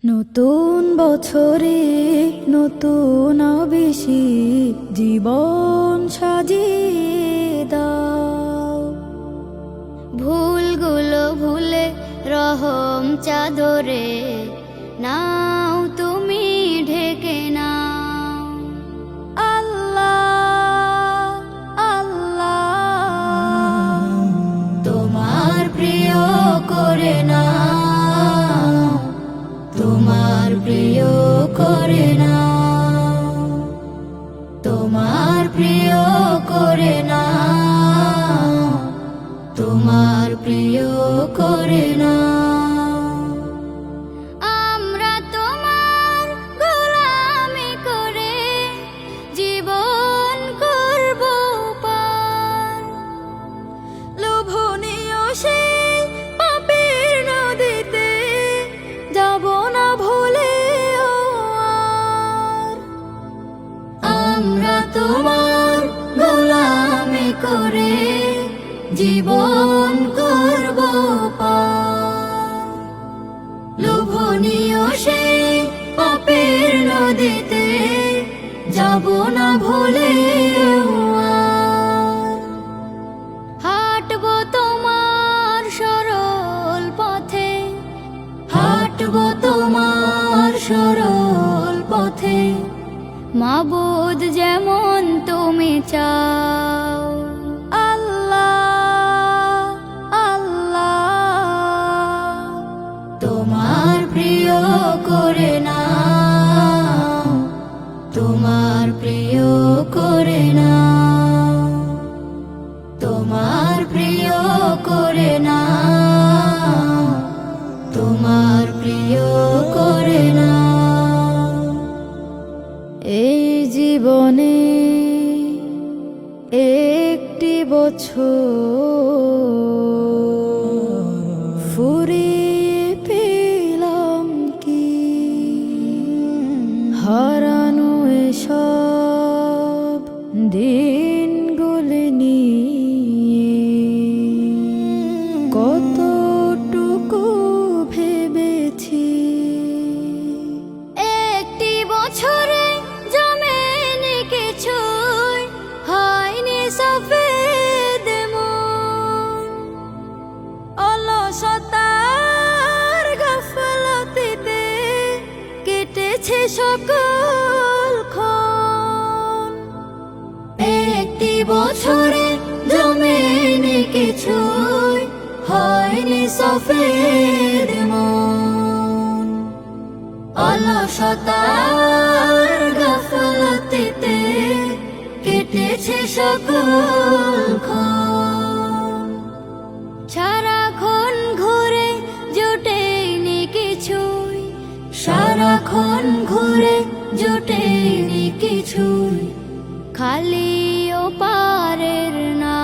নতুন বছরে নতুন আবেশে জীবন সাজিয়ে দাও। ভুলগুলো ভুলে রহম চাদরে নাও তুমি ঢেকে নাও। আল্লাহ আল্লাহ তোমার প্রিয় করে নাও, তোমার প্রিয় করে নাও, তোমার প্রিয় করে নাও, তোমার প্রিয় করে নাও। আমরা তোমার গোলামি করে জীবন করব পার। লোভনীয় সেই পাপের নদীতে যাব না ভুলে আর। আমরা তোমার গোলামি করে জীবন করব পার। লোভনীয় সেই পাপের নদীতে যাব না ভুলে আর। হাঁটবো তোমার সরল পথে, হাঁটবো তোমার সরল পথে, মাবুদ যেমন তুমি চাও। আল্লাহ আল্লাহ তোমার প্রিয় করে নাও, তোমার প্রিয় করে নাও, তোমার প্রিয় করে নাও, তোমার প্রিয় করে নাও। এই জীবনে একটি বছর ফুরিয়ে পেলাম কি, হারানো এসব দিনগুলি নিয়ে কতটুকু ভেবেছি। একটি বছরে জমেনি কিছুই, হয়নি সফেদ মন। অলসতার গাফলতিতে কেটেছে সকল ক্ষণ। একটি বছরে জমেনি কিছুই, হয়নি সফেদ মন। অলসতার গাফলতিতে কেটেছে সকল ক্ষণ। সারাক্ষণ ঘুরে জোটেনি কিছুই, সারাক্ষণ ঘুরে জোটেনি কিছুই, খালি ও পারের না।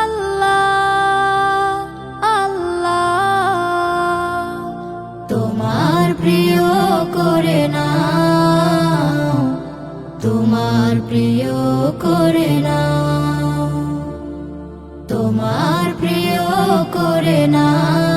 আল্লাহ আল্লাহ তোমার প্রিয় করে নাও, তোমার প্রিয় করে নাও, তোমার প্রিয় করে নাও,